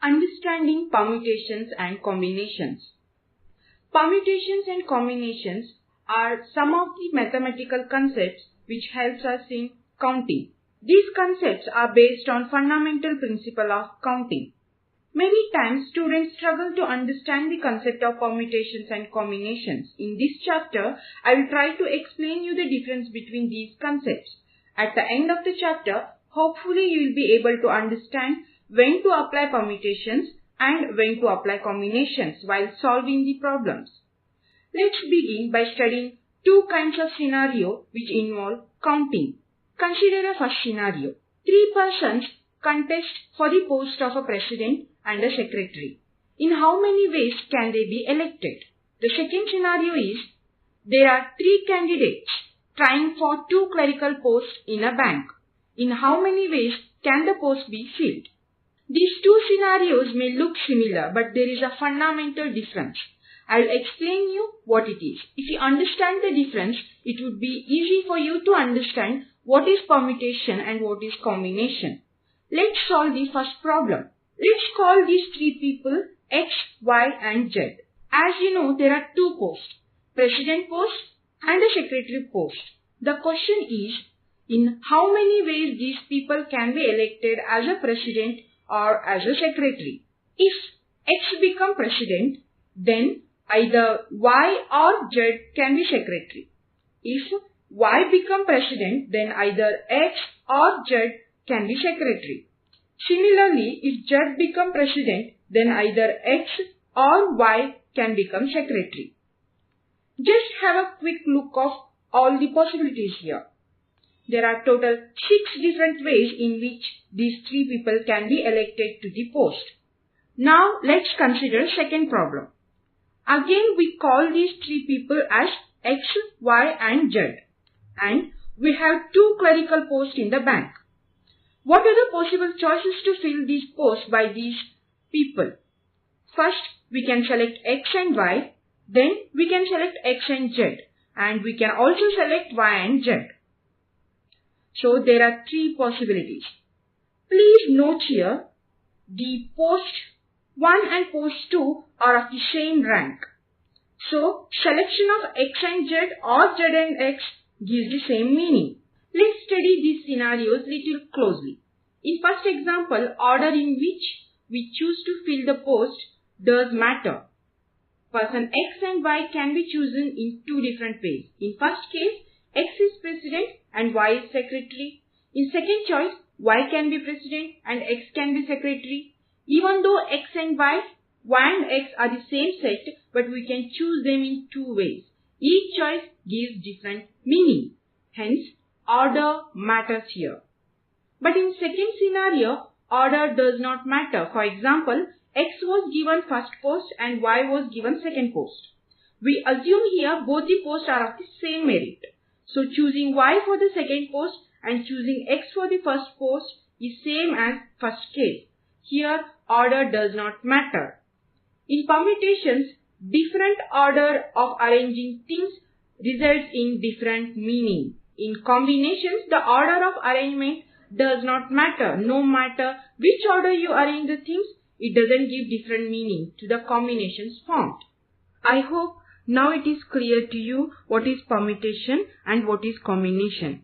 Understanding permutations and combinations. Permutations and combinations are some of the mathematical concepts which helps us in counting. These concepts are based on fundamental principle of counting. Many times students struggle to understand the concept of permutations and combinations. In this chapter, I will try to explain you the difference between these concepts. At the end of the chapter, hopefully you will be able to understand when to apply permutations and when to apply combinations while solving the problems. Let's begin by studying two kinds of scenario which involve counting. Consider a first scenario. Three persons contest for the post of a president and a secretary. In how many ways can they be elected? The second scenario is there are three candidates trying for two clerical posts in a bank. In how many ways can the post be filled? These two scenarios may look similar, but there is a fundamental difference. I will explain you what it is. If you understand the difference, it would be easy for you to understand what is permutation and what is combination. Let's solve the first problem. Let's call these three people X, Y and Z. As you know, there are two posts, president post and a secretary post. The question is, in how many ways these people can be elected as a president or as a secretary? If X become president, then either Y or Z can be secretary. If Y become president, then either X or Z can be secretary. Similarly, if Z become president, then either X or Y can become secretary. Just have a quick look of all the possibilities here. There are total 6 different ways in which these three people can be elected to the post. Now let's consider second problem. Again we call these three people as X, Y and Z. And we have two clerical posts in the bank. What are the possible choices to fill these posts by these people? First, we can select X and Y. Then we can select X and Z. And we can also select Y and Z. So there are three possibilities. Please note here, the post 1 and post 2 are of the same rank. So selection of X and Z or Z and X gives the same meaning. Let's study these scenarios little closely. In first example, order in which we choose to fill the post does matter. Person X and Y can be chosen in two different ways. In first case, X is president and Y is secretary. In second choice, Y can be president and X can be secretary. Even though X and Y and X are the same set, but we can choose them in two ways. Each choice gives different meaning. Hence, order matters here. But in second scenario, order does not matter. For example, X was given first post and Y was given second post. We assume here both the posts are of the same merit. So choosing Y for the second post and choosing X for the first post is same as first case. Here order does not matter. In permutations, different order of arranging things results in different meaning. In combinations, the order of arrangement does not matter. No matter which order you arrange the things, it doesn't give different meaning to the combinations formed. I hope now it is clear to you what is permutation and what is combination.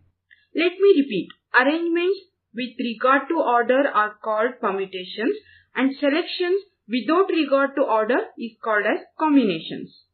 Let me repeat. Arrangements with regard to order are called permutations and selections without regard to order is called as combinations.